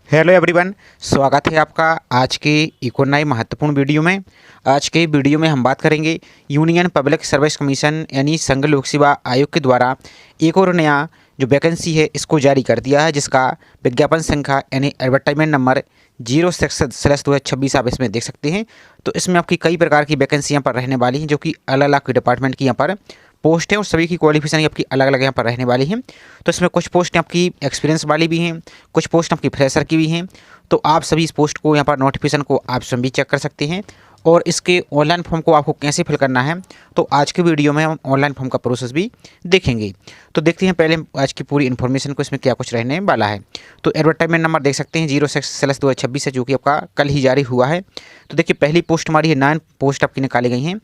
Hello everyone, स्वागत है आपका आज के एक और नए महत्वपूर्ण वीडियो में। आज के वीडियो में हम बात करेंगे यूनियन पब्लिक सर्विस कमीशन यानी संघ लोक सेवा आयोग के द्वारा एक और नया जो वैकेंसी है इसको जारी कर दिया है, जिसका विज्ञापन संख्या यानी एडवर्टाइजमेंट नंबर 06/2026 आप इसमें देख सकते हैं। तो इसमें आपकी कई प्रकार की वैकेंसी यहाँ पर रहने वाली हैं, जो कि अलग अलग डिपार्टमेंट की यहाँ पर पोस्ट है और सभी की क्वालिफिकेशन आपकी अलग अलग यहाँ पर रहने वाली हैं। तो इसमें कुछ पोस्ट आपकी एक्सपीरियंस वाली भी हैं, कुछ पोस्ट आपकी फ्रेशर की भी हैं। तो आप सभी इस पोस्ट को यहाँ पर नोटिफिकेशन को आप स्वयं भी चेक कर सकते हैं और इसके ऑनलाइन फॉर्म को आपको कैसे फिल करना है, तो आज के वीडियो में हम ऑनलाइन फॉर्म का प्रोसेस भी देखेंगे। तो देखते हैं पहले आज की पूरी इन्फॉर्मेशन को, इसमें क्या कुछ रहने वाला है। तो एडवर्टाइजमेंट नंबर देख सकते हैं 06/2026 है, जो कि आपका कल ही जारी हुआ है। तो देखिए पहली पोस्ट हमारी है 9 पोस्ट आपकी निकाली गई हैं।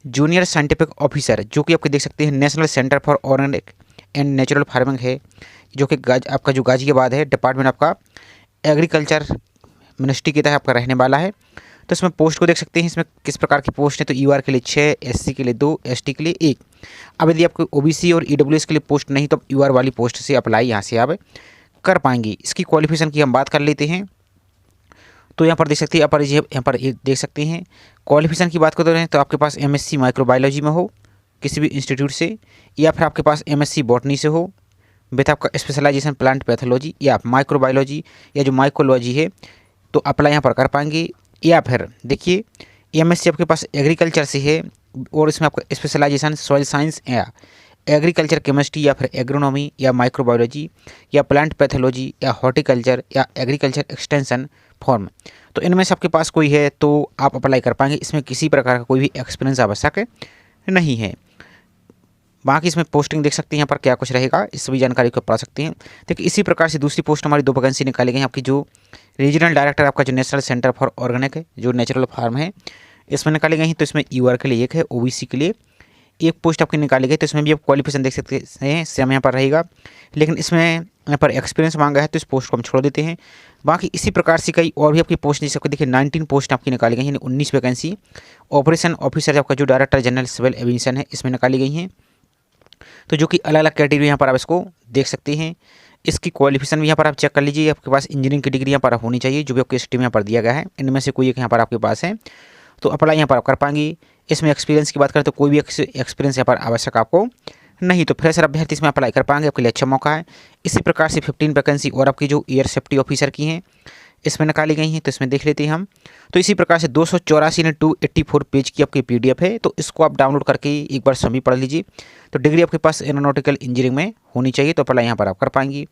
जूनियर साइंटिफिक ऑफिसर, जो कि आपके देख सकते हैं national centre for organic and natural farming है, जो कि आपका जो गाजियाबाद है, डिपार्टमेंट आपका एग्रीकल्चर मिनिस्ट्री के तहत आपका रहने वाला है। तो इसमें पोस्ट को देख सकते हैं, इसमें किस प्रकार की पोस्ट है। तो यूआर के लिए 6, एससी के लिए 2, एसटी के लिए 1। अब यदि आपको ओबीसी और ईडब्ल्यूएस के लिए पोस्ट नहीं, तो यूआर वाली पोस्ट से अप्लाई यहाँ से आप कर पाएंगे। इसकी क्वालिफिकेशन की हम बात कर लेते हैं। तो यहाँ पर देख सकते हैं, यहाँ पर देख सकते हैं क्वालिफिकेशन की बात करते हैं तो आपके पास एमएससी माइक्रोबायोलॉजी में हो किसी भी इंस्टीट्यूट से, या फिर आपके पास एमएससी बॉटनी से हो विथ आपका स्पेशलाइजेशन प्लांट पैथोलॉजी या माइक्रोबायोलॉजी या जो माइकोलॉजी है, तो अप्लाई यहाँ पर कर पाएंगे। या फिर देखिए एमएससी आपके पास एग्रीकल्चर से है और इसमें आपका स्पेशलाइजेशन सॉइल साइंस या एग्रीकल्चर केमिस्ट्री या फिर एग्रोनॉमी या माइक्रोबायोलॉजी या प्लांट पैथोलॉजी या हॉर्टिकल्चर या एग्रीकल्चर एक्सटेंशन फॉर्म, तो इनमें से आपके पास कोई है तो आप अप्लाई कर पाएंगे। इसमें किसी प्रकार का कोई भी एक्सपीरियंस आवश्यक नहीं है। बाकी इसमें पोस्टिंग देख सकते हैं यहाँ पर क्या कुछ रहेगा, इस सभी जानकारी को पढ़ सकते हैं। देखिए इसी प्रकार से दूसरी पोस्ट हमारी 2 वैकेंसी निकाली गई हैं। आपकी जो रीजनल डायरेक्टर आपका जो नेशनल सेंटर फॉर ऑर्गेनिक है, जो नेचुरल फार्म है, इसमें निकाली गई हैं। तो इसमें यूआर के लिए 1 है, ओबीसी के लिए 1 पोस्ट आपकी निकाली गई। तो इसमें भी आप क्वालिफिकेशन देख सकते हैं, सेम यहाँ पर रहेगा, लेकिन इसमें यहाँ पर एक्सपीरियंस मांगा है, तो इस पोस्ट को हम छोड़ देते हैं। बाकी इसी प्रकार से कई और भी आपकी पोस्ट नहीं सकते। देखिए 19 पोस्ट आपकी निकाली गई हैं, यानी 19 वैकेंसी ऑपरेशन ऑफिसर आपका जो डायरेक्टर जनरल सिविल एविएशन है, इसमें निकाली गई हैं। तो जो कि अलग अलग कैटेगरी यहाँ पर आप इसको देख सकते हैं। इसकी क्वालिफिकेशन भी यहाँ पर आप चेक कर लीजिए। आपके पास इंजीनियरिंग की डिग्री यहाँ पर होनी चाहिए, जो भी आपके स्ट्रीम यहाँ पर दिया गया है, इनमें से कोई एक यहाँ पर आपके पास है तो अप्लाई यहाँ पर आप कर पाएंगे। इसमें एक्सपीरियंस की बात करें तो कोई भी एक्सपीरियंस यहाँ पर आवश्यक आपको नहीं, तो फ्रेशर अभ्यर्थी इसमें अप्लाई कर पाएंगे, आपके लिए अच्छा मौका है। इसी प्रकार से 15 वैकेंसी और आपकी जो एयर सेफ्टी ऑफिसर की हैं इसमें निकाली गई हैं, तो इसमें देख लेते हैं हम। तो इसी प्रकार से 284x284 पेज की आपकी पीडीएफ है, तो इसको आप डाउनलोड करके एक बार सभी पढ़ लीजिए। तो डिग्री आपके पास एरोनॉटिकल इंजीनियरिंग में होनी चाहिए, तो अप्लाई यहाँ पर आप कर पाएंगे।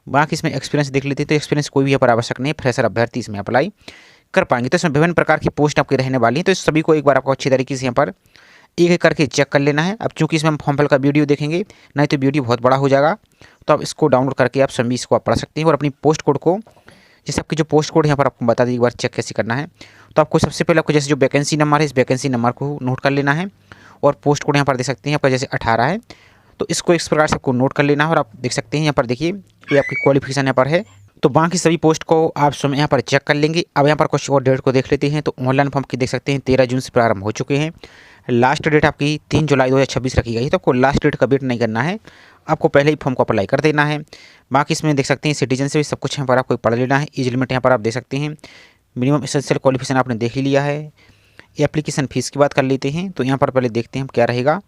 बाकी इसमें एक्सपीरियंस देख लेते हैं, तो एक्सपीरियंस कोई भी यहाँ पर आवश्यक नहीं है, फ्रेशर अभ्यर्थी इसमें अप्लाई कर पाएंगे। तो इसमें विभिन्न प्रकार की पोस्ट आपकी रहने वाली है, तो इस सभी को एक बार आपको अच्छी तरीके से यहाँ पर एक एक करके चेक कर लेना है। अब चूंकि इसमें हम फॉर्म फिल का वीडियो देखेंगे, नहीं तो वीडियो बहुत बड़ा हो जाएगा, तो आप इसको डाउनलोड करके आप सभी इसको आप पढ़ सकते हैं और अपनी पोस्ट कोड को, जैसे आपकी जो पोस्ट कोड यहाँ पर आपको बता दी, एक बार चेक कैसे करना है। तो आपको सबसे पहले आपको जैसे जो वैकेंसी नंबर है, इस वैकेंसी नंबर को नोट कर लेना है और पोस्ट कोड यहाँ पर देख सकते हैं आपका जैसे 18 है, तो इसको इस प्रकार से आपको नोट कर लेना है। और आप देख सकते हैं यहाँ पर देखिए ये आपकी क्वालिफिकेशन यहाँ पर है। तो बाकी सभी पोस्ट को आप स्वयं यहाँ पर चेक कर लेंगे। अब यहाँ पर कुछ और डेट को देख लेते हैं। तो ऑनलाइन फॉर्म की देख सकते हैं 13 जून से प्रारंभ हो चुके हैं। लास्ट डेट आपकी 3 जुलाई 2026 रखी गई है, तो आपको लास्ट डेट का वेट नहीं करना है, आपको पहले ही फॉर्म को अप्लाई कर देना है। बाकी इसमें देख सकते हैं सिटीजन से भी सब कुछ यहाँ पर आपको पढ़ लेना है। एज लिमिट यहाँ पर आप देख सकते हैं, मिनिमम एसेंशियल क्वालिफिकेशन आपने देख ही लिया है। एप्लीकेशन फ़ीस की बात कर लेते हैं, तो यहाँ पर पहले देखते हैं हम क्या रहेगा।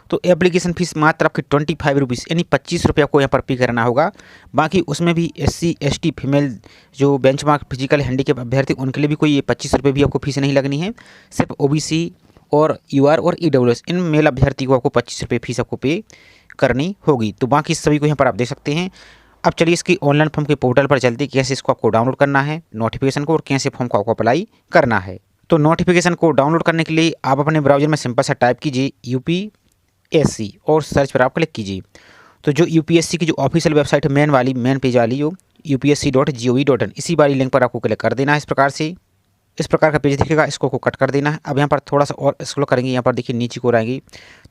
तो एप्लीकेशन फ़ीस मात्र आपकी 25 रुपीज़ यानी 25 रुपये आपको यहाँ पर पे करना होगा। बाकी उसमें भी SC ST फीमेल जो बेंचमार्क फिजिकल हैंडीकैप अभ्यर्थी उनके लिए भी कोई 25 रुपये भी आपको फीस नहीं लगनी है। सिर्फ OBC और UR और EWS इन मेल अभ्यर्थी को आपको 25 रुपये फीस आपको पे करनी होगी। तो बाकी सभी को यहाँ पर आप देख सकते हैं। अब चलिए इसकी ऑनलाइन फॉर्म के पोर्टल पर चलते कैसे इसको आपको डाउनलोड करना है नोटिफिकेशन को, और कैसे फॉर्म को आपको अप्लाई करना है। तो नोटिफिकेशन को डाउनलोड करने के लिए आप अपने ब्राउजर में सिंपल सा टाइप कीजिए UPSC और सर्च पर आप क्लिक कीजिए। तो जो UPSC की जो ऑफिशियल वेबसाइट है मेन पेज वाली जो upsc.gov.in, इसी वाली लिंक पर आपको क्लिक कर देना है। इस प्रकार से इस प्रकार का पेज दिखेगा, इसको को कट कर देना है। अब यहाँ पर थोड़ा सा और स्क्रॉल करेंगे, यहाँ पर देखिए नीचे को आएंगी,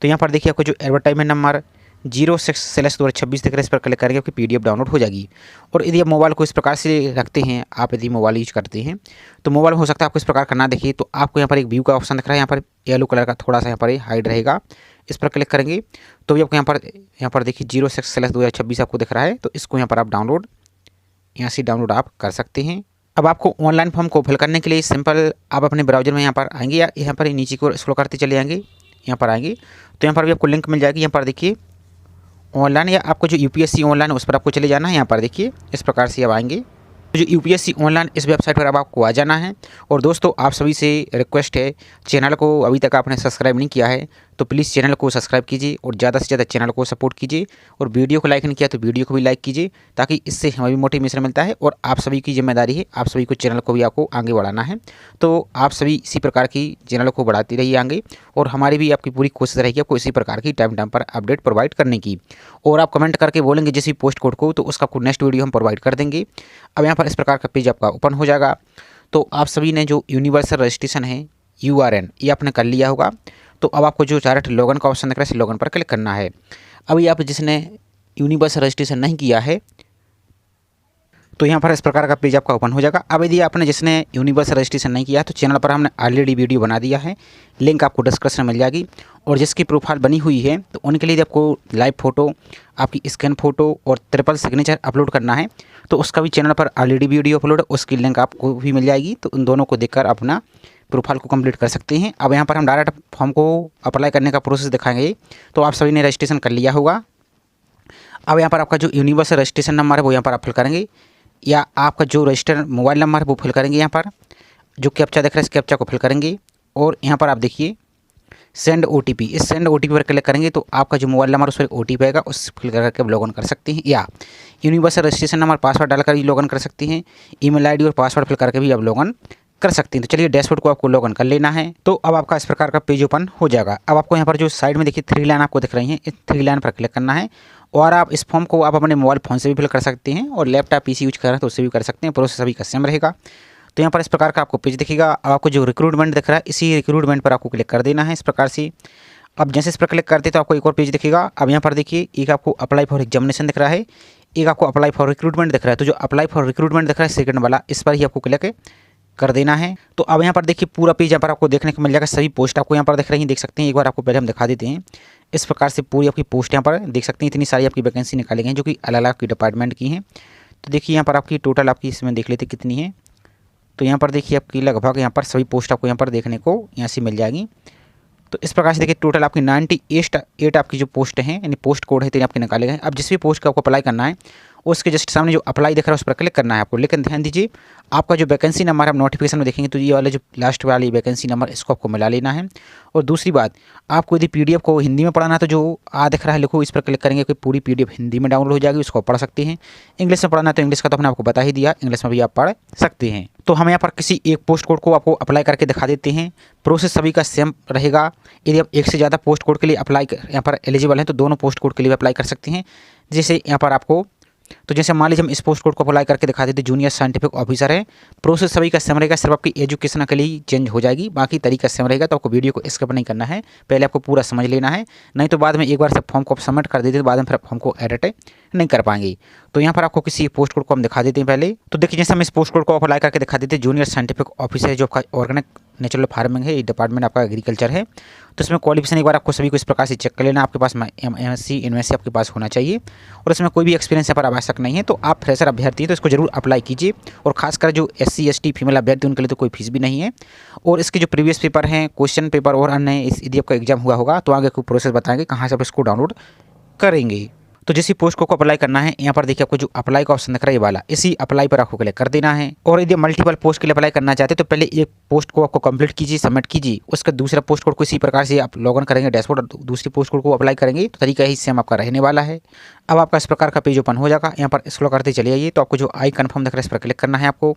तो यहाँ पर देखिए आपको जो एडवर्टाइजमेंट नंबर 06/2026 दिख रहा है, इस पर क्लिक करेंगे, आपकी PDF डाउनलोड हो जाएगी। और यदि आप मोबाइल को इस प्रकार से रखते हैं, आप यदि मोबाइल यूज करते हैं तो मोबाइल में हो सकता है आपको इस प्रकार करना देखिए, तो आपको यहाँ पर एक व्यू का ऑप्शन दिख रहा है, यहाँ पर येलो कलर का थोड़ा सा यहाँ पर हाइड रहेगा, इस पर क्लिक करेंगे तो भी आपको यहाँ पर देखिए 06/2026 आपको दिख रहा है, तो इसको यहाँ पर आप डाउनलोड यहाँ से डाउनलोड आप कर सकते हैं। अब आपको ऑनलाइन फॉर्म को फिल करने के लिए सिंपल आप अपने ब्राउजर में यहाँ पर आएंगे या यहाँ पर नीचे को स्क्रॉल करते चले जाएंगे, यहाँ पर आएंगे तो यहाँ पर भी आपको लिंक मिल जाएगी। यहाँ पर देखिए ऑनलाइन या आपको जो यूपीएससी ऑनलाइन उस पर आपको चले जाना है। यहाँ पर देखिए इस प्रकार से अब आएंगे तो जो यूपीएससी ऑनलाइन इस वेबसाइट पर अब आपको आ जाना है। और दोस्तों आप सभी से रिक्वेस्ट है, चैनल को अभी तक आपने सब्सक्राइब नहीं किया है तो प्लीज़ चैनल को सब्सक्राइब कीजिए और ज़्यादा से ज़्यादा चैनल को सपोर्ट कीजिए। और वीडियो को लाइक नहीं किया तो वीडियो को भी लाइक कीजिए, ताकि इससे हमें भी मोटिवेशन मिलता है और आप सभी की जिम्मेदारी है, आप सभी को चैनल को भी आपको आगे बढ़ाना है। तो आप सभी इसी प्रकार की चैनल को बढ़ाती रहिए आगे, और हमारी भी आपकी पूरी कोशिश रहेगी आपको इसी प्रकार की टाइम टाइम पर अपडेट प्रोवाइड करने की। और आप कमेंट करके बोलेंगे जिस भी पोस्ट कोड को, तो उसका आपको नेक्स्ट वीडियो हम प्रोवाइड कर देंगे। अब यहाँ पर इस प्रकार का पेज आपका ओपन हो जाएगा। तो आप सभी ने जो यूनिवर्सल रजिस्ट्रेशन है URN ये आपने कर लिया होगा। तो अब आपको जो डायरेक्ट लॉगिन का ऑप्शन दिख रहा है, लॉगिन पर क्लिक करना है। अभी आप जिसने यूनिवर्सल रजिस्ट्रेशन नहीं किया है तो यहाँ पर इस प्रकार का पेज आपका ओपन हो जाएगा। अब यदि आपने जिसने यूनिवर्सल रजिस्ट्रेशन नहीं किया तो चैनल पर हमने ऑलरेडी वीडियो बना दिया है, लिंक आपको डिस्क्रिप्शन में मिल जाएगी। और जिसकी प्रोफाइल बनी हुई है तो उनके लिए आपको लाइव फ़ोटो, आपकी स्कैन फ़ोटो और ट्रिपल सिग्नेचर अपलोड करना है। तो उसका भी चैनल पर ऑलरेडी वीडियो अपलोड है, उसकी लिंक आपको भी मिल जाएगी। तो उन दोनों को देखकर अपना प्रोफाइल को कंप्लीट कर सकते हैं। अब यहाँ पर हम डायरेक्ट फॉर्म को अप्लाई करने का प्रोसेस दिखाएंगे। तो आप सभी ने रजिस्ट्रेशन कर लिया होगा। अब यहाँ पर आपका जो यूनिवर्सल रजिस्ट्रेशन नंबर है वो यहाँ पर आप फिल करेंगे, या आपका जो रजिस्टर्ड मोबाइल नंबर है वो फिल करेंगे। यहाँ पर जो कैप्चा दिख रहा है इस कैप्चा को फिल करेंगे। और यहाँ पर आप देखिए सेंड OTP, इस सेंड OTP पर क्लिक करेंगे तो आपका जो मोबाइल नंबर उस पर OTP आएगा, उस फिल करके आप लॉगिन कर सकते हैं। या यूनिवर्सल रजिस्ट्रेशन नंबर पासवर्ड डालकर भी लॉगिन कर सकते हैं। ईमेल ID और पासवर्ड फिल करके भी आप लॉगिन कर सकते हैं। तो चलिए डैशबोर्ड को आपको लॉगिन कर लेना है। तो अब आपका इस प्रकार का पेज ओपन हो जाएगा। अब आपको यहाँ पर जो साइड में देखिए 3 लाइन आपको दिख रही हैं, इस 3 लाइन पर क्लिक करना है। और आप इस फॉर्म को आप अपने मोबाइल फ़ोन से भी फिल कर सकते हैं, और लैपटॉप PC यूज कर रहे हैं तो उससे भी कर सकते हैं। प्रोसेस सभी का सेम रहेगा। तो यहाँ पर इस प्रकार का आपको पेज दिखेगा। अब आपको जो रिक्रूटमेंट दिख रहा है इसी रिक्रूटमेंट पर आपको क्लिक कर देना है इस प्रकार से। अब जैसे इस पर क्लिक करते तो आपको एक और पेज दिखेगा। अब यहाँ पर देखिए एक आपको अप्लाई फॉर एग्जामिनेशन दिख रहा है, एक आपको अप्लाई फॉर रिक्रूटमेंट दिख रहा है। तो जो अप्लाई फॉर रिक्रूटमेंट दिख रहा है सेकंड वाला, इस पर ही आपको क्लिक कर देना है। तो अब यहाँ पर देखिए पूरा पेज यहाँ पर आपको देखने को मिल जाएगा। सभी पोस्ट आपको यहाँ पर दिख रही हैं, देख सकते हैं। एक बार आपको पहले हम दिखा देते हैं। इस प्रकार से पूरी आपकी पोस्ट यहाँ पर देख सकते हैं। इतनी सारी आपकी वैकेंसी निकाली गई हैं जो कि अलग अलग की डिपार्टमेंट की हैं। तो देखिए यहाँ पर आपकी टोटल आपकी इसमें देख लेते कितनी है। तो यहाँ पर देखिए आपकी लगभग यहाँ पर सभी पोस्ट आपको यहाँ पर देखने को यहाँ से मिल जाएगी। तो इस प्रकार से देखिए टोटल आपकी 98 आपकी जो पोस्ट हैं, यानी पोस्ट कोड है 3 आपके निकाले गए। अब जिस भी पोस्ट का आपको अप्लाई करना है उसके जस्ट सामने जो अप्लाई दिख रहा है उस पर क्लिक करना है आपको। लेकिन ध्यान दीजिए आपका जो वैकेंसी नंबर आप नोटिफिकेशन में देखेंगे तो ये वाले जो लास्ट वाली वैकेंसी नंबर इसको आपको मिला लेना है। और दूसरी बात, आपको यदि PDF को हिंदी में पढ़ना है तो जो दिख रहा है लिखो इस पर क्लिक करेंगे कि पूरी PDF हिंदी में डाउनलोड हो जाएगी, उसको पढ़ सकते हैं। इंग्लिश में पढ़ना है तो इंग्लिश का तो हमने आपको बता ही दिया, इंग्लिश में भी आप पढ़ सकते हैं। तो हम यहाँ पर किसी एक पोस्ट कोड को आपको अप्लाई करके दिखा देते हैं। प्रोसेस सभी का सेम रहेगा। यदि आप एक से ज़्यादा पोस्ट कोड के लिए अप्लाई यहाँ पर एलिजिबल हैं तो दोनों पोस्ट कोड के लिए अप्लाई कर सकते हैं। जैसे यहाँ पर आपको, तो जैसे मान लीजिए हम इस पोस्ट कोड को अप्लाई करके दिखा देते जूनियर साइंटिफिक ऑफिसर है। प्रोसेस सभी का सेम रहेगा, सिर्फ आपकी एजुकेशन के लिए चेंज हो जाएगी, बाकी तरीका सेम रहेगा। तो आपको वीडियो को स्किप नहीं करना है, पहले आपको पूरा समझ लेना है, नहीं तो बाद में एक बार से फॉर्म को आप सबमिट कर देते तो बाद में फिर फॉर्म को एडिट नहीं कर पाएंगे। तो यहाँ पर आपको किसी पोस्ट कोड को हम दिखा देते हैं पहले। तो देखिए जैसे हम इस पोस्ट कोड को अप्लाई करके दिखा देते हैं जूनियर साइंटिफिक ऑफिसर जो आपका ऑर्गेनिक नेचुरल फार्मिंग है, ये डिपार्टमेंट आपका एग्रीकल्चर है। तो इसमें क्वालिफिकेशन एक बार आपको सभी को इस प्रकार से चेक कर लेना। आपके पास MSc यूनिवर्सिटी आपके पास होना चाहिए और इसमें कोई भी एक्सपीरियंस यहाँ पर आवश्यक नहीं है। तो आप फ्रेशर अभ्यर्थी हैं तो इसको जरूर अप्लाई कीजिए। और खासकर जो SC ST फीमेल अभ्यर्थी उनके लिए तो कोई फीस भी नहीं है। और इसके जो प्रीवियस पेपर हैं, क्वेश्चन पेपर और अन्य यदि आपका एग्जाम हुआ होगा तो आगे को प्रोसेस बताएंगे कहाँ से आप इसको डाउनलोड करेंगे। तो जैसे पोस्ट को अप्लाई करना है, यहाँ पर देखिए आपको जो अप्लाई का ऑप्शन दिख रहा है ये वाला, इसी अप्लाई पर आपको क्लिक कर देना है। और यदि मल्टीपल पोस्ट के लिए अप्लाई करना चाहते हैं तो पहले एक पोस्ट को आपको कंप्लीट कीजिए, सबमिट कीजिए, उसका दूसरा पोस्ट कोड को इसी प्रकार से आप लॉगिन करेंगे डैशबोर्ड और दूसरी पोस्ट कोड को अप्लाई करेंगे तो तरीका ही सेम आपका रहने वाला है। अब आपका इस प्रकार का पेज ओपन हो जाएगा। यहाँ पर स्क्रॉल करते चले आइए तो आपको जो आई कन्फर्म दिख रहा है इस पर क्लिक करना है आपको,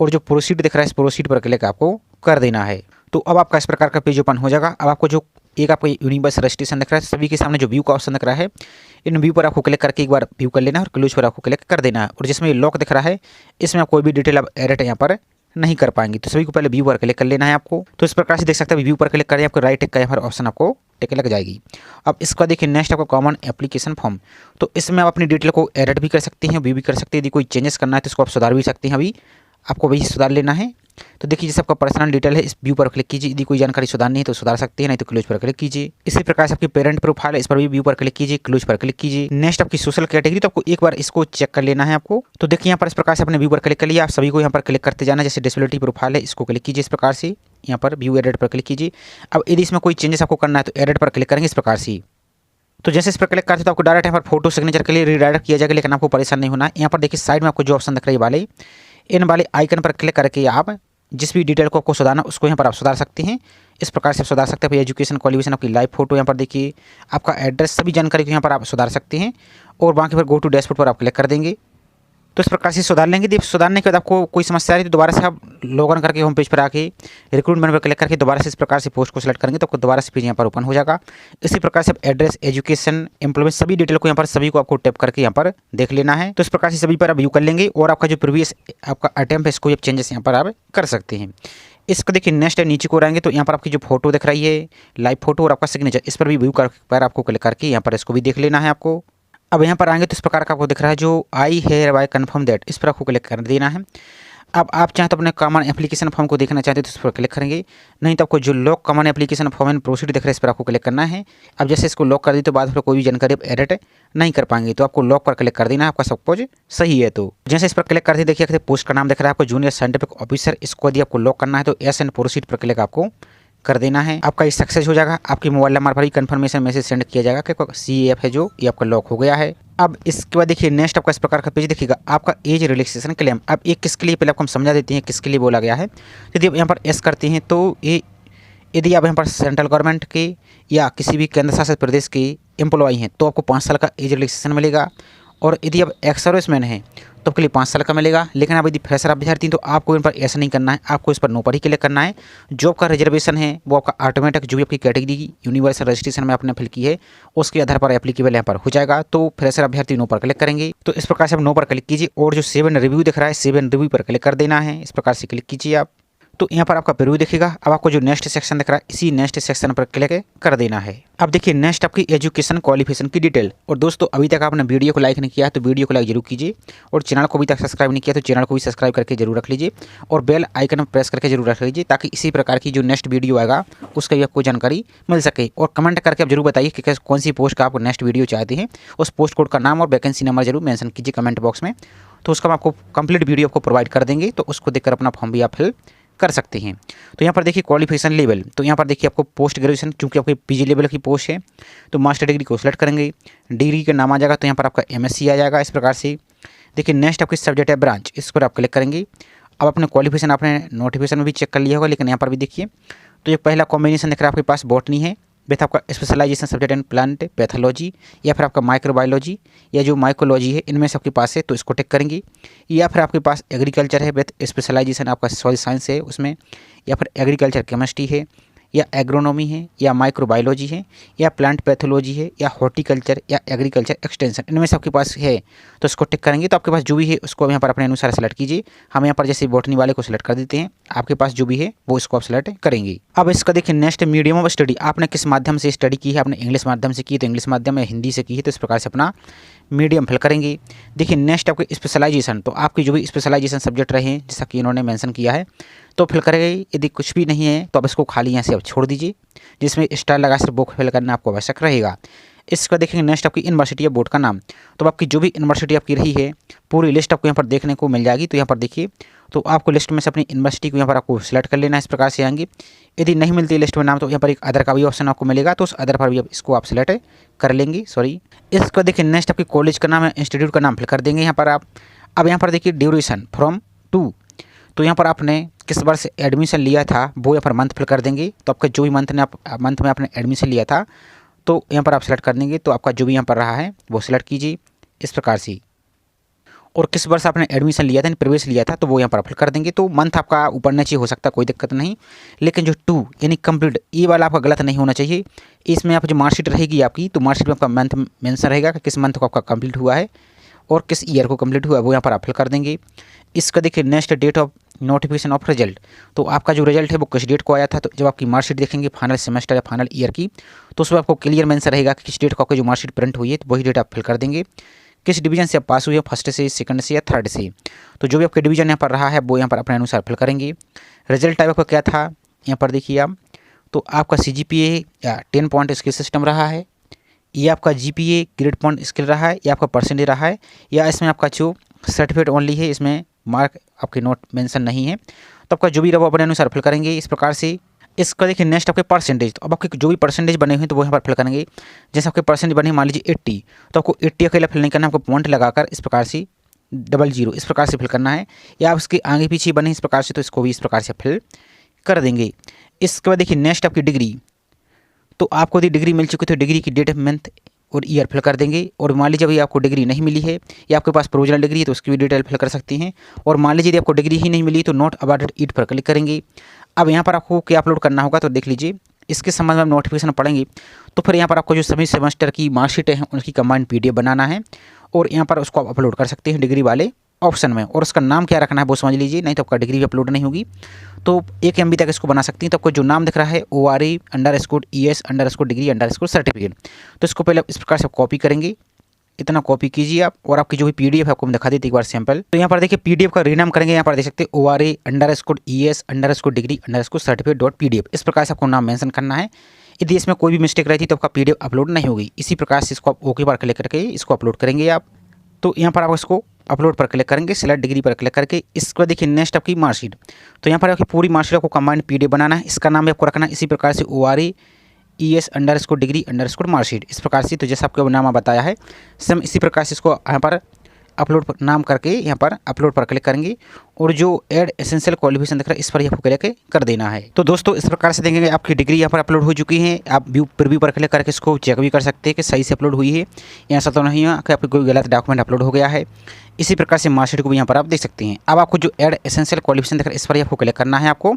और जो प्रोसीड दिख रहा है इस प्रोसीड पर क्लिक आपको कर देना है। तो अब आपका इस प्रकार का पेज ओपन हो जाएगा। अब आपको जो एक आपको यूनिवर्सल रजिस्ट्रेशन दिख रहा है, सभी के सामने जो व्यू का ऑप्शन दिख रहा है, इन व्यू पर आपको क्लिक करके एक बार व्यू कर लेना है और क्लोज पर आपको क्लिक कर देना है। और जिसमें लॉक दिख रहा है इसमें आप कोई भी डिटेल आप एडिट यहाँ पर नहीं कर पाएंगे। तो सभी को पहले व्यू पर क्लिक कर लेना है आपको। तो इस प्रकार से देख सकते हैं व्यू पर क्लिक करें आपको राइट टिक का यहाँ पर ऑप्शन आपको टिक लग जाएगी। अब इसका देखिए नेक्स्ट आपको कॉमन एप्लीकेशन फॉर्म, तो इसमें आप अपनी डिटेल को एडिट भी कर सकते हैं, व्यू भी कर सकते हैं। यदि कोई चेंजेस करना है तो इसको आप सुधार भी सकते हैं। अभी आपको वही सुधार लेना है। तो देखिए जैसे आपका पर्सनल डिटेल है, इस व्यू पर क्लिक कीजिए। यदि कोई जानकारी सुधारनी है तो सुधार सकते हैं, नहीं तो क्लोज पर क्लिक कीजिए। इसी प्रकार से आपकी पेरेंट प्रोफाइल है, इस पर भी व्यू पर क्लिक कीजिए, क्लोज पर क्लिक कीजिए। नेक्स्ट आपकी सोशल कैटेगरी, तो आपको एक बार इसको चेक कर लेना है आपको। तो देखिए यहाँ पर इस प्रकार से अपने व्यू पर क्लिक कर लिया। आप सभी को यहाँ पर क्लिक करते जाना। जैसे डिसेबिलिटी प्रोफाइल है, इसको क्लिक कीजिए इस प्रकार से, यहाँ पर व्यू एडिट पर क्लिक कीजिए। अब यदि इसमें कोई चेंजेस आपको करना है तो एडिट पर क्लिक करेंगे इस प्रकार से। तो जैसे इस पर क्लिक करते हैं तो आपको डायरेक्ट यहाँ पर फोटो सिग्नेचर के लिए रीडायरेक्ट किया जाएगा, लेकिन आपको परेशान नहीं होना। यहाँ पर देखिए साइड में आपको जो ऑप्शन दिख रही है वाले, इन वाले आइकन पर क्लिक करके आप जिस भी डिटेल को आपको सुधारना उसको यहाँ पर आप सुधार सकते हैं। इस प्रकार से आप सुधार सकते हैं। एजुकेशन, क्वालिफिकेशन, आपकी लाइव फोटो, यहाँ पर देखिए आपका एड्रेस, सभी जानकारी को यहाँ पर आप सुधार सकते हैं। और बाकी पर गो टू डैशबोर्ड पर आप क्लिक कर देंगे तो इस प्रकार से सुधार लेंगे। जब सुधारने के बाद आपको कोई समस्या आ रही है तो दोबारा से आप लॉग इन करके होम पेज पर आके रिक्रूटमेंट पर क्लिक करके दोबारा से इस प्रकार से पोस्ट को सिलेक्ट करेंगे तो आपको दोबारा से पेज यहाँ पर ओपन हो जाएगा। इसी प्रकार से आप एड्रेस, एजुकेशन, एम्प्लॉयमेंट, सभी डिटेल को यहाँ पर सभी को आपको टैप करके यहाँ पर देख लेना है। तो इस प्रकार से सभी पर आप व्यू कर लेंगे और आपका जो प्रीवियस आपका अटेम्प्ट है इसको आप चेंजेस यहाँ पर आप कर सकते हैं। इसको देखिए नेक्स्ट है, नीचे को रहेंगे तो यहाँ पर आपकी जो फोटो दिख रही है लाइव फोटो और आपका सिग्नेचर, इस पर भी व्यू पर आपको क्लिक करके यहाँ पर इसको भी देख लेना है आपको। अब यहाँ पर आएंगे तो इस प्रकार का आपको दिख रहा है जो आई है बाय कन्फर्म दैट, इस पर आपको क्लिक कर देना है। अब आप चाहें तो अपने कॉमन एप्लीकेशन फॉर्म को देखना चाहते हैं तो इस पर क्लिक करेंगे, नहीं तो आपको जो lock common application form and proceed दिख रहा है इस पर आपको क्लिक करना है। अब जैसे इसको लॉक कर दी तो बाद में कोई भी जानकारी आप एडिट नहीं कर पाएंगे, तो आपको लॉक पर क्लिक कर देना है, आपका सपोज सही है। तो जैसे इस पर क्लिक करते देखिए पोस्ट का नाम दिख रहा है आपको जूनियर साइंटिफिक ऑफिसर, इसको यदि आपको लॉक करना है तो एस एंड प्रोसीड पर क्लिक आपको कर देना है। आपका ये सक्सेस हो जाएगा। आपके मोबाइल नंबर पर ही कंफर्मेशन मैसेज सेंड किया जाएगा कि CAF है जो ये आपका लॉक हो गया है। अब इसके बाद देखिए नेक्स्ट आपका इस प्रकार का पेज देखिएगा, आपका एज रिलैक्सेशन क्लेम। अब ये किसके लिए, पहले आपको हम समझा देते हैं किसके लिए बोला गया है। यदि आप यहाँ पर एस करते हैं तो ये, यदि आप यहाँ पर सेंट्रल गवर्नमेंट के या किसी भी केंद्र शासित प्रदेश के एम्प्लॉय हैं तो आपको 5 साल का एज रिलैक्सेशन मिलेगा। और यदि आप एक्स सर्विसमैन हैं तो आपके लिए 5 साल का मिलेगा। लेकिन आप यदि फ्रेशर अभ्यर्थी तो आपको इन पर ऐसा नहीं करना है, आपको इस पर नो पर ही क्लिक करना है। जो आपका रिजर्वेशन है वो आपका ऑटोमेटिक जो भी आपकी कैटेगरी यूनिवर्सल रजिस्ट्रेशन में आपने फिल की है उसके आधार पर एप्लीकेबल यहाँ पर हो जाएगा। तो फ्रेशर अभ्यर्थी नो पर क्लिक करेंगे तो इस प्रकार से आप नो पर क्लिक कीजिए और जो सेव एंड रिव्यू दिख रहा है सेव एंड रिव्यू पर क्लिक कर देना है। इस प्रकार से क्लिक कीजिए आप, तो यहाँ पर आपका प्रीव्यू दिखेगा। अब आपको जो नेक्स्ट सेक्शन दिख रहा है इसी नेक्स्ट सेक्शन पर क्लिक कर देना है। अब देखिए नेक्स्ट आपकी एजुकेशन क्वालिफिकेशन की डिटेल। और दोस्तों अभी तक आपने वीडियो को लाइक नहीं किया है तो वीडियो को लाइक जरूर कीजिए और चैनल को अभी तक सब्सक्राइब नहीं किया तो चैनल को भी सब्सक्राइब करके जरूर रख लीजिए और बेल आइकन पर प्रेस करके जरूर रख लीजिए ताकि इसी प्रकार की जो नेक्स्ट वीडियो आएगा उसका भी आपको जानकारी मिल सके। और कमेंट करके आप जरूर बताइए कि कौन सी पोस्ट का आप नेक्स्ट वीडियो चाहते हैं, उस पोस्ट कोड का नाम और वैकेंसी नंबर जरूर मेंशन कीजिए कमेंट बॉक्स में, तो उसका हम आपको कंप्लीट वीडियो आपको प्रोवाइड कर देंगे, तो उसको देखकर अपना फॉर्म भी आप फिल कर सकते हैं। तो यहाँ पर देखिए क्वालिफिकेशन लेवल, तो यहाँ पर देखिए आपको पोस्ट ग्रेजुएशन, क्योंकि आपकी PG लेवल की पोस्ट है तो मास्टर डिग्री को सिलेक्ट करेंगे। डिग्री का नाम आ जाएगा तो यहाँ पर आपका MSc आ जाएगा। इस प्रकार से देखिए नेक्स्ट आपकी सब्जेक्ट है ब्रांच, इस पर आप क्लिक करेंगे। अब अपने क्वालिफिकेशन आपने नोटिफिकेशन में भी चेक कर लिया होगा, लेकिन यहाँ पर भी देखिए तो ये पहला कॉम्बिनेशन दिख रहा है आपके पास बॉटनी है विथ आपका specialization subject in plant pathology या फिर आपका माइक्रोबायोलॉजी या जो माइकोलॉजी है, इनमें से आपके पास है तो इसको टिक करेंगे। या फिर आपके पास एग्रीकल्चर है विथ स्पेशलाइजेशन आपका सॉइल साइंस है उसमें, या फिर एग्रीकल्चर केमिस्ट्री है या एग्रोनॉमी है या माइक्रोबायोलॉजी है या प्लांट पैथोलॉजी है या हॉर्टिकल्चर या एग्रीकल्चर एक्सटेंशन, इनमें से आपके पास है तो इसको टिक करेंगे। तो आपके पास जो भी है उसको यहाँ पर अपने अनुसार सेलेक्ट कीजिए। हम यहाँ पर जैसे बॉटनी वाले को सिलेक्ट कर देते हैं, आपके पास जो भी है वो इसको आप सेलेक्ट करेंगे। अब इसका देखिए नेक्स्ट मीडियम ऑफ स्टडी, आपने किस माध्यम से स्टडी की है, आपने इंग्लिश माध्यम से की तो इंग्लिश माध्यम या हिंदी से की है तो इस प्रकार से अपना मीडियम फिल करेंगे। देखिए नेक्स्ट आपके स्पेशलाइजेशन, तो आपकी जो भी स्पेशलाइजेशन सब्जेक्ट रहे हैं जैसा कि इन्होंने मेंशन किया है तो फिल करेंगे। यदि कुछ भी नहीं है तो आप इसको खाली यहाँ से आप छोड़ दीजिए, जिसमें स्टार लगा सिर्फ बुक फिल करना आपको आवश्यक रहेगा। इसका देखेंगे नेक्स्ट आपकी यूनिवर्सिटी या बोर्ड का नाम, तो आपकी जो भी यूनिवर्सिटी आपकी रही है पूरी लिस्ट आपको यहाँ पर देखने को मिल जाएगी। तो यहाँ पर देखिए तो आपको लिस्ट में से अपनी यूनिवर्सिटी को यहाँ पर आपको सिलेक्ट कर लेना है। इस प्रकार से आएंगे, यदि नहीं मिलती लिस्ट में नाम तो यहाँ पर एक अदर का भी ऑप्शन आपको मिलेगा, तो उस अदर पर भी इसको आप सिलेक्ट कर लेंगे। इसका देखिए नेक्स्ट आपके कॉलेज का नाम है, इंस्टीट्यूट का नाम फिल कर देंगे यहाँ पर आप। अब यहाँ पर देखिए ड्यूरेशन फ्रॉम टू, तो यहाँ पर आपने किस वर्ष एडमिशन लिया था वो यहाँ पर मंथ फिल कर देंगे। तो आपका जो भी मंथ में आपने एडमिशन लिया था तो यहाँ पर आप सेलेक्ट कर देंगे, तो आपका जो भी यहाँ पर रहा है वो सिलेक्ट कीजिए इस प्रकार से। और किस वर्ष आपने एडमिशन लिया था, प्रवेश लिया था, तो वो यहाँ पर फिल कर देंगे। तो मंथ आपका ऊपर नीचे हो सकता है, कोई दिक्कत नहीं, लेकिन जो टू यानी कंप्लीट ये वाला आपका गलत नहीं होना चाहिए। इसमें आप जो मार्कशीट रहेगी आपकी तो मार्कशीट में आपका मंथ मेंशन रहेगा कि किस मंथ को आपका कंप्लीट हुआ है और किस ईयर को कंप्लीट हुआ है वो यहाँ पर आप फिल कर देंगे। इसका देखिए next date of notification of result, तो आपका जो रिजल्ट है वो किस डेट को आया था। तो जब आपकी मार्कशीट देखेंगे फाइनल सेमेस्टर या फाइनल ईयर की तो उसमें आपको क्लियर मेंशन रहेगा कि किस डेट को आपकी जो मार्कशीट प्रिंट हुई है तो वही डेट आप फिल कर देंगे। किस डिवीजन से आप पास हुए, फर्स्ट से, सेकंड से या थर्ड से। तो जो भी आपके डिवीजन यहाँ पर रहा है वो यहाँ पर अपने अनुसार फिल करेंगे। रिजल्ट टाइप आपका क्या था यहाँ पर देखिए आप, तो आपका CGPA 10 पॉइंट स्किल सिस्टम रहा है, ये आपका GPA ग्रेड पॉइंट स्किल रहा है, या आपका परसेंटेज रहा है, या इसमें आपका जो सर्टिफिकेट ओनली है, इसमें मार्क आपके नोट मेंशन नहीं है। तो आपका जो भी रहा वो अपने अनुसार फिल करेंगे इस प्रकार से। इसका देखिए नेक्स्ट आपके परसेंटेज, तो अब आपके जो भी परसेंटेज बने हुए हैं तो वो यहाँ पर फिल करेंगे। जैसे आपके परसेंटेज बने मान लीजिए 80, तो आपको 80 अकेला फिल नहीं करना है, आपको पॉइंट लगाकर इस प्रकार से 00 इस प्रकार से फिल करना है, या आप इसके आगे पीछे बने इस प्रकार से तो इसको भी इस प्रकार से फिल कर देंगे। इसके बाद देखिए नेक्स्ट आपकी डिग्री, तो आपको यदि डिग्री मिल चुकी तो डिग्री की डेट, मंथ और ईयर फिल कर देंगे। और मान लीजिए अभी आपको डिग्री नहीं मिली है या आपके पास प्रोविजनल डिग्री है तो उसकी भी डिटेल फिल कर सकते हैं। और मान लीजिए यदि आपको डिग्री ही नहीं मिली तो नॉट अवार्डेड इट पर क्लिक करेंगे। अब यहाँ पर आपको क्या अपलोड करना होगा तो देख लीजिए, इसके संबंध में हम नोटिफिकेशन पढ़ेंगे। तो फिर यहाँ पर आपको जो सभी सेमेस्टर की मार्कशीटें हैं उनकी कंबाइंड PDF बनाना है और यहाँ पर उसको आप अपलोड कर सकते हैं डिग्री वाले ऑप्शन में। और उसका नाम क्या रखना है वो समझ लीजिए, नहीं तो आपका डिग्री भी अपलोड नहीं होगी। तो 1 MB तक इसको बना सकती हैं। तो आपको जो नाम दिख रहा है ORE_ES_degree_certificate, तो इसको पहले इस प्रकार से कॉपी करेंगे, इतना कॉपी कीजिए आप। और आपकी जो भी PDF है आपको हम दिखा देते एक बार सैंपल। तो यहाँ पर देखिए PDF का रीनाम करेंगे, यहाँ पर देख सकते हैं ORE_ES_degree_certificate.pdf, इस प्रकार से आपको नाम मेंशन करना है। यदि इसमें कोई भी मिस्टेक रहती तो आपका PDF अपलोड नहीं होगी। इसी प्रकार से इसको आप ओके पर क्लिक करके इसको अपलोड करेंगे आप। तो यहाँ पर आप इसको अपलोड पर क्लिक करेंगे, सिलेक्ट डिग्री पर क्लिक करके। इसको देखिए नेक्स्ट आपकी मार्कशीट, तो यहाँ पर आपकी पूरी मार्कशीट आपको कंबाइंड PDF बनाना है। इसका नाम भी आपको रखना है इसी प्रकार से ORE_ES_degree_marksheet, इस प्रकार से। तो जैसा आपको नाम बताया है सेम इसी प्रकार से इसको यहाँ पर अपलोड पर नाम करके यहाँ पर अपलोड पर क्लिक करेंगे। और जो ऐड एसेंशियल क्वालिफिकेशन दिख रहा है इस पर ही आपको क्लिक कर देना है। तो दोस्तों इस प्रकार से देखेंगे आपकी डिग्री यहाँ पर अपलोड हो चुकी है। आप व्यू प्रीव्यू पर क्लिक करके इसको चेक भी कर सकते हैं कि सही से अपलोड हुई है, ऐसा तो नहीं है कि आपको कोई गलत डॉक्यूमेंट अपलोड हो गया है। इसी प्रकार से मार्कशीट को भी यहाँ पर आप देख सकते हैं। अब आपको जो ऐड एसेंशियल क्वालिफिकेशन दिख रहा है इस पर ही आपको क्लिक करना है आपको।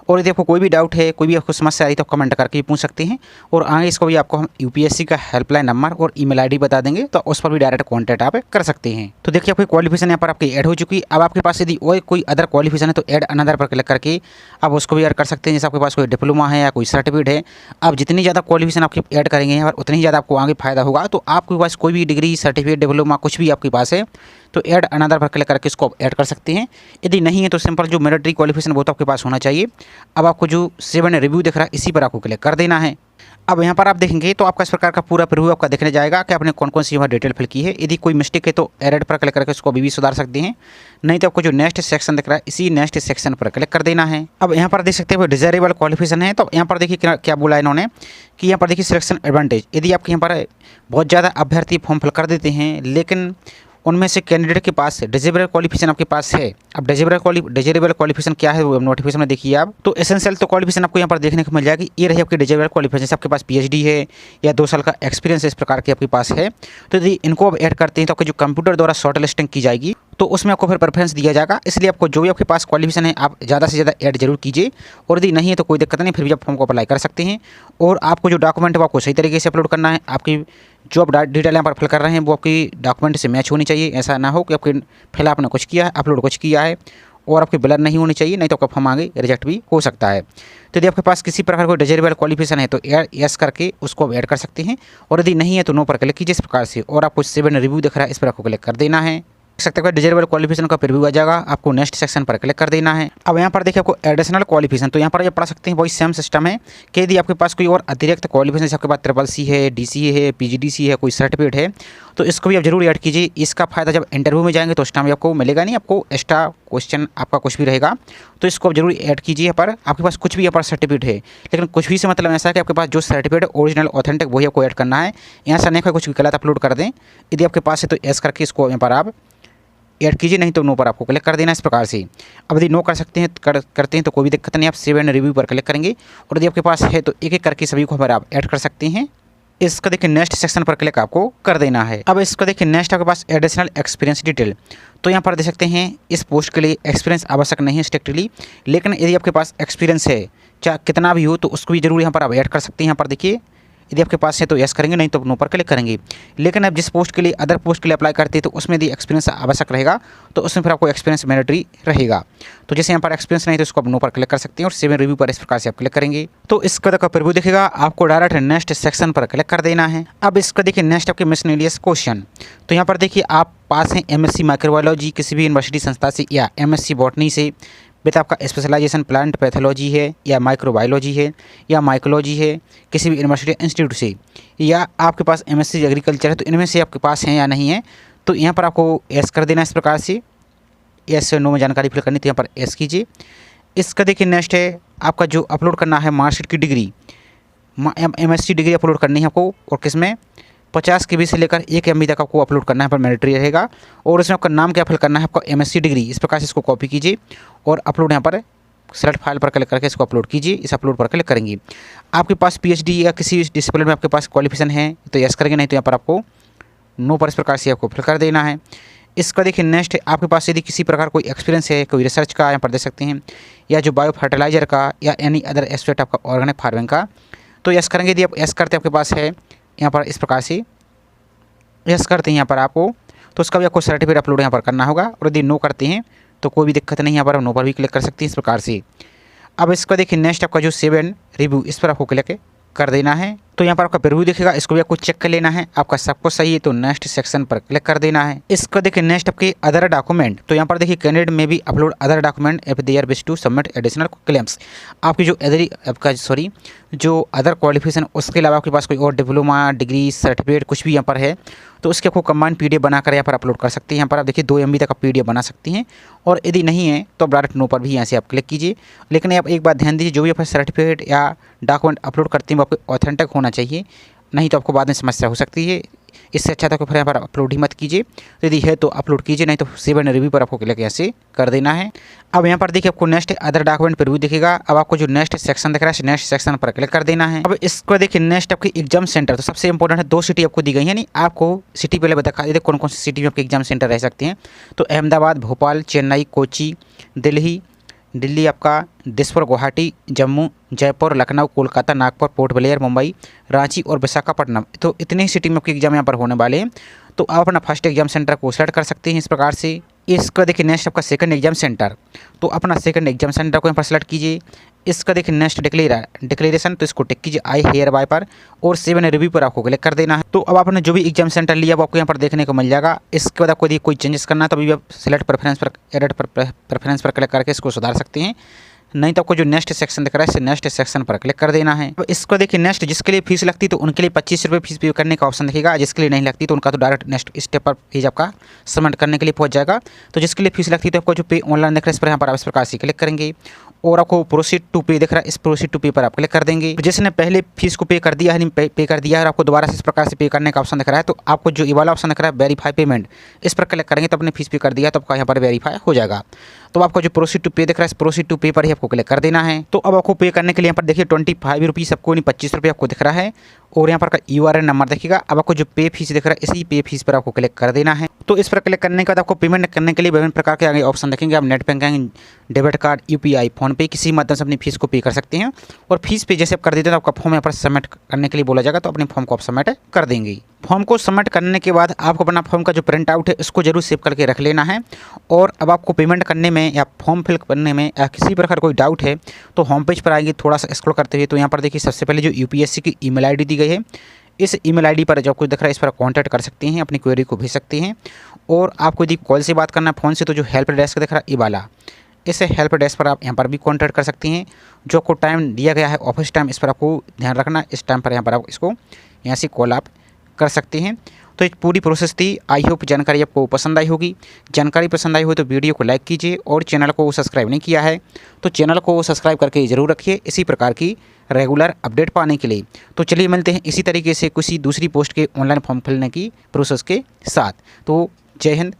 और यदि आपको कोई भी डाउट है, कोई भी आपको समस्या आ रही है तो कमेंट करके पूछ सकते हैं। और आगे इसको भी आपको हम UPSC का हेल्पलाइन नंबर और email ID बता देंगे, तो उस पर भी डायरेक्ट कॉन्टैक्ट आप कर सकते हैं। तो देखिए आपकी क्वालिफिकेशन यहाँ पर आपकी ऐड हो चुकी है। अब आपके पास यदि और कोई अदर क्वालिफिकेशन है तो ऐड अनदर पर क्लिक करके आप उसको भी ऐड कर सकते हैं। जैसे आपके पास कोई डिप्लोमा है या कोई सर्टिफिकेट है, आप जितनी ज़्यादा क्वालिफिकेशन आपकी ऐड करेंगे यहाँ पर उतनी ही ज़्यादा आपको आगे फायदा होगा। तो आपके पास कोई भी डिग्री, सर्टिफिकेट, डिप्लोमा कुछ भी आपके पास है तो ऐड अनदर पर क्लिक करके इसको ऐड कर सकते हैं। यदि नहीं है तो सिंपल जो मिलिट्री क्वालिफिकेशन वो तो आपके पास होना चाहिए। अब आपको जो 7 रिव्यू दिख रहा है इसी पर आपको क्लिक कर देना है। अब यहाँ पर आप देखेंगे तो आपका इस प्रकार का पूरा प्रीव्यू आपका देखने जाएगा कि आपने कौन कौन सी यहाँ डिटेल फिल की है। यदि कोई मिस्टेक है तो एडिट पर क्लिक करके उसको अभी भी सुधार सकते हैं, नहीं तो आपको जो नेक्स्ट सेक्शन दिख रहा है इसी नेक्स्ट सेक्शन पर क्लिक कर देना है। अब यहाँ पर देख सकते हैं डिजायरेबल क्वालिफिकेशन है, तो यहाँ पर देखिए क्या बोला इन्होंने कि यहाँ पर देखिए सिलेक्शन एडवांटेज। यदि आपके यहाँ पर बहुत ज़्यादा अभ्यर्थी फॉर्म फिल कर देते हैं लेकिन उनमें से कैंडिडेट के पास डिजेबल क्वालिफिकेशन आपके पास है। अब डिजेबल क्वालिफिकेशन क्या है वो नोटिफिकेशन में देखिए आप। तो एसेंशियल तो क्वालिफिकेशन आपको यहाँ पर देखने को मिल जाएगी। ये रही आपकी डिजेबल क्वालिफिकेशन, जैसे आपके पास PhD है या 2 साल का एक्सपीरियंस इस प्रकार के आपके पास है। तो यदि इनको आप ऐड करते हैं तो आपकी जो कंप्यूटर द्वारा शॉर्ट लिस्टिंग की जाएगी तो उसमें आपको फिर प्रेफरेंस दिया जाएगा। इसलिए आपको जो भी आपके पास क्वालिफिकेशन है आप ज़्यादा से ज़्यादा ऐड जरूर कीजिए। और यदि नहीं है तो कोई दिक्कत नहीं, फिर भी आप फॉर्म को अप्लाई कर सकते हैं। और आपको जो डॉक्यूमेंट है वो आपको सही तरीके से अपलोड करना है। आपकी जो आप डिटेल यहाँ पर फिल कर रहे हैं वो आपकी डॉक्यूमेंट से मैच होनी चाहिए। ऐसा ना हो कि आपके फिल आपने कुछ किया है, अपलोड कुछ किया है और आपकी ब्लर नहीं होनी चाहिए, नहीं तो आपका फॉर्म आगे रिजेक्ट भी हो सकता है। तो यदि आपके पास किसी प्रकार का डिजेबल क्वालिफिकेशन है तो यस करके उसको ऐड कर सकते हैं। और यदि नहीं है तो नो पर क्लिक कीजिए इस प्रकार से। और आपको 7 रिव्यू दिख रहा है इस पर आपको क्लिक कर देना है। देख सकते हैं डिजेबल क्वालिफिकेशन का प्रीव्यू आ जाएगा, आपको नेक्स्ट सेक्शन पर क्लिक कर देना है। अब यहाँ पर देखिए आपको एडिशनल क्वालिफिकेशन, तो यहाँ पर ये पढ़ सकते हैं वही सेम सिस्टम है कि यदि आपके पास कोई और अतिरिक्त क्वालिफिकेशन जैसे आपके पास CCC है, DCA है, PGDC है, कोई सर्टिफिकेट है तो इसको भी आप जरूर ऐड कीजिए। इसका फायदा जब इंटरव्यू में जाएंगे तो उस टाइम आपको मिलेगा नहीं, आपको एक्स्ट्रा क्वेश्चन आपका कुछ भी रहेगा तो इसको आप जरूर ऐड कीजिए। यहाँ पर आपके पास कुछ भी यहाँ पर सर्टिफिकेट है, लेकिन कुछ भी से मतलब ऐसा है कि आपके पास जो सर्टिफिकेट है ओरिजिनल ऑथेंटिक वही आपको ऐड करना है। यहाँ से नहीं कुछ भी गलत अपलोड कर दें। यदि आपके पास है तो एस करके इसको यहाँ पर आप ऐड कीजिए, नहीं तो नो पर आपको क्लिक कर देना इस प्रकार से। अब यदि नो कर सकते हैं करते हैं तो कोई भी दिक्कत नहीं, आप 7 रिव्यू पर क्लिक करेंगे। और यदि आपके पास है तो एक एक करके सभी को हमारे आप ऐड कर सकते हैं। इसका देखिए नेक्स्ट सेक्शन पर क्लिक आपको कर देना है। अब इसको देखिए नेक्स्ट आपके पास एडिशनल एक्सपीरियंस डिटेल, तो यहाँ पर देख सकते हैं इस पोस्ट के लिए एक्सपीरियंस आवश्यक नहीं है स्ट्रिक्टली, लेकिन यदि आपके पास एक्सपीरियंस है चाहे कितना भी हो तो उसको भी जरूर यहाँ पर आप ऐड कर सकते हैं। यहाँ पर देखिए यदि आपके पास है तो यस करेंगे, नहीं तो नो पर क्लिक करेंगे। लेकिन अब जिस पोस्ट के लिए अदर पोस्ट के लिए अप्लाई करते हैं तो उसमें यदि एक्सपीरियंस आवश्यक रहेगा तो उसमें फिर आपको एक्सपीरियंस मैंडेटरी रहेगा। तो जैसे यहाँ पर एक्सपीरियंस नहीं तो उसको आप नो पर क्लिक कर सकते हैं और सेव रिव्यू पर इस प्रकार से आप क्लिक करेंगे तो इसका का प्रीव्यू दिखेगा। आपको डायरेक्ट नेक्स्ट सेक्शन पर क्लिक कर देना है। अब इसका देखिए नेक्स्ट आपके मिसलेनियस क्वेश्चन। तो यहाँ पर देखिए आप पास हैं एमएससी माइक्रोबायोलॉजी किसी भी यूनिवर्सिटी संस्था से या एमएससी बॉटनी से विद आपका स्पेशलाइजेशन प्लांट पैथोलॉजी है या माइक्रोबायोलॉजी है या माइकोलॉजी है किसी भी यूनिवर्सिटी इंस्टीट्यूट से, या आपके पास एमएससी एग्रीकल्चर है, तो इनमें से आपके पास हैं या नहीं है। तो यहाँ पर आपको एस कर देना इस प्रकार से, एस नो में जानकारी फिल करनी तो यहाँ पर एस कीजिए। इसका देखिए नेक्स्ट है आपका जो अपलोड करना है मार्कशीट की डिग्री, एमएससी डिग्री अपलोड करनी है आपको, और किसमें 50 KB से लेकर 1 MB तक आपको अपलोड करना है, पर मैंडेटरी रहेगा। और इसमें आपका नाम क्या फिल करना है, आपका एमएससी डिग्री, इस प्रकार से इसको कॉपी कीजिए और अपलोड यहाँ पर सेलेक्ट फाइल पर क्लिक करके इसको अपलोड कीजिए। इस अपलोड पर क्लिक करेंगे। आपके पास पीएचडी या किसी डिसिप्लिन में आपके पास क्वालिफिकेशन है तो यस करेंगे, नहीं तो यहाँ पर आपको नो पर इस प्रकार से आपको फिल कर देना है। इसका देखिए नेक्स्ट आपके पास यदि किसी प्रकार कोई एक्सपीरियंस है, कोई रिसर्च का यहाँ पर देख सकते हैं, या जो बायो फर्टिलाइजर का या एनी अदर एस्पेक्ट आपका ऑर्गेनिक फार्मिंग का, तो यस करेंगे। यदि आप यस करते आपके पास है यहाँ पर इस प्रकार से यस करते हैं यहाँ पर आपको, तो उसका भी आपको सर्टिफिकेट अपलोड यहाँ पर करना होगा। और यदि नो करते हैं तो कोई भी दिक्कत नहीं, यहाँ पर आप नो पर भी क्लिक कर सकते हैं इस प्रकार से। अब इसका देखिए नेक्स्ट आपका जो सेव एंड रिव्यू, इस पर आपको क्लिक कर देना है। तो यहाँ पर आपका प्रीव्यू दिखेगा, इसको भी आपको चेक कर लेना है। आपका सब कुछ सही है तो नेक्स्ट सेक्शन पर क्लिक कर देना है। इसका देखिए नेक्स्ट आपके अदर डॉक्यूमेंट, तो यहाँ पर देखिए कैंडिडेट में भी upload other document if they are wish to submit additional claims. आपकी जो जो अदर क्वालिफिकेशन, उसके अलावा आपके पास कोई और डिप्लोमा डिग्री सर्टिफिकेट कुछ भी यहाँ पर है तो उसके आपको कंबाइंड PDF बनाकर यहाँ पर अपलोड कर सकते हैं। यहाँ पर आप देखिए 2 MB तक आप PDF बना सकते हैं, और यदि नहीं है तो डायरेक्ट नो पर भी यहाँ से आप क्लिक कीजिए। लेकिन आप एक बात ध्यान दीजिए, जो भी आप सर्टिफिकेट या डॉक्यूमेंट अपलोड करते हैं वो आपको ऑथेंटिक होना चाहिए, नहीं तो आपको बाद में समस्या हो सकती है। इससे अच्छा तो फिर यहाँ पर अपलोड ही मत कीजिए। तो यदि है तो अपलोड कीजिए, नहीं तो सेव एंड रिव्यू पर आपको क्लिक ऐसे कर देना है। अब यहाँ पर देखिए आपको नेक्स्ट अदर डॉक्यूमेंट प्रीव्यू दिखेगा। अब आपको जो नेक्स्ट सेक्शन दिख रहा है नेक्स्ट सेक्शन पर क्लिक कर देना है। अब इसको देखिए नेक्स्ट आपकी एग्जाम सेंटर, तो सबसे इंपॉर्टेंट है 2 सिटी आपको दी गई है, यानी आपको सिटी पहले बता दीजिए कौन कौन सी सिटी में आपके एग्जाम सेंटर रह सकते हैं। तो अहमदाबाद, भोपाल, चेन्नई, कोची, दिल्ली आपका दिसपुर, गुवाहाटी, जम्मू, जयपुर, लखनऊ, कोलकाता, नागपुर, पोर्ट ब्लेयर, मुंबई, रांची और विशाखापट्टनम। तो इतने ही सिटी में आपके एग्जाम यहाँ पर होने वाले हैं। तो आप अपना फर्स्ट एग्जाम सेंटर को सेलेक्ट कर सकते हैं इस प्रकार से। इसका देखिए नेक्स्ट आपका सेकंड एग्जाम सेंटर, तो अपना सेकंड एग्जाम सेंटर को यहाँ पर सेलेक्ट कीजिए। इसका देखिए नेक्स्ट डिक्लेरेशन, तो इसको टिक कीजिए आई हेयर बाय पर, और सेव एंड रिव्यू पर आपको क्लिक कर देना है। तो अब आपने जो भी एग्जाम सेंटर लिया वो आपको यहाँ पर देखने को मिल जाएगा। इसके बाद आपको यदि कोई चेंजेस करना है तो अभी आप सेलेक्ट प्रेफरेंस पर एडिट प्रेफरेंस पर क्लिक करके इसको सुधार सकते हैं, नहीं तो आपको जो नेक्स्ट सेक्शन दिख रहा है इसे नेक्स्ट सेक्शन पर क्लिक कर देना है। अब इसको देखिए नेक्स्ट जिसके लिए फीस लगती है तो उनके लिए 25 रुपये फीस पे करने का ऑप्शन दिखेगा। जिसके लिए नहीं लगती तो उनका तो डायरेक्ट नेक्स्ट स्टेप पर पेज आपका सबमिट करने के लिए पहुंच जाएगा। तो जिसके लिए फीस लगती है तो आपको जो पे ऑनलाइन दिख रहा है इस पर यहाँ पर आप इस प्रकार से क्लिक करेंगे, और आपको प्रोसीड टू पे दिख रहा है, इस प्रोसीड टू पे पर आप क्लिक कर देंगे। जिसने पहले फीस को पे कर दिया है, पे कर दिया है और आपको दोबारा से इस प्रकार से पे करने का ऑप्शन दिख रहा है, तो आपको जो ये वाला ऑप्शन दिख रहा है वेरीफाई पेमेंट, इस पर क्लिक करेंगे तो अपने फीस पे कर दिया तो आपका यहाँ पर वेरीफाई हो जाएगा। तो आपका जो प्रोसीड टू पे दिख रहा है इस प्रोसीड टू पे पर ही आपको क्लिक कर देना है। तो अब आपको पे करने के लिए यहाँ पर देखिए 25 रुपीज़ आपको नहीं 25 रुपये आपको दिख रहा है, और यहाँ पर का URN नंबर देखिएगा। अब आपको जो पे फीस दिख रहा है इसी पे फीस पर आपको क्लिक कर देना है। तो इस पर क्लिक करने के बाद आपको पेमेंट करने के लिए विभिन्न प्रकार के आगे ऑप्शन देखेंगे। आप net banking, debit card, UPI, PhonePe किसी माध्यम से अपनी फीस को पे कर सकते हैं। और फीस पे जैसे आप कर देते हैं तो आपका फॉर्म यहाँ पर सबमिट करने के लिए बोला जाएगा, तो अपने फॉर्म को आप सबमिट कर देंगे। फॉर्म को सबमिट करने के बाद आपको अपना फॉर्म का जो प्रिंट आउट है उसको जरूर सेव करके रख लेना है। और अब आपको पेमेंट करने में या फॉर्म फिल करने में या किसी प्रकार कोई डाउट है तो होम पेज पर आएंगे, थोड़ा सा स्क्रॉल करते हुए तो यहाँ पर देखिए सबसे पहले जो UPSC की ईमेल ID दी गई है, इस ईमेल ID पर जो कुछ दिख रहा है इस पर कांटेक्ट कर सकते हैं, अपनी क्वेरी को भेज सकते हैं। और आपको यदि कॉल से बात करना है फ़ोन से तो जो हेल्प डेस्क दिख रहा है ये वाला, इस हेल्प डेस्क पर आप यहाँ पर भी कांटेक्ट कर सकते हैं। जो आपको टाइम दिया गया है ऑफिस टाइम, इस पर आपको ध्यान रखना, इस टाइम पर यहाँ पर आप इसको यहाँ से कॉल आप कर सकते हैं। तो एक पूरी प्रोसेस थी। आई होप जानकारी आपको पसंद आई होगी। जानकारी पसंद आई हो तो वीडियो को लाइक कीजिए, और चैनल को सब्सक्राइब नहीं किया है तो चैनल को सब्सक्राइब करके ज़रूर रखिए इसी प्रकार की रेगुलर अपडेट पाने के लिए। तो चलिए मिलते हैं इसी तरीके से किसी दूसरी पोस्ट के ऑनलाइन फॉर्म भरने की प्रोसेस के साथ। तो जय हिंद,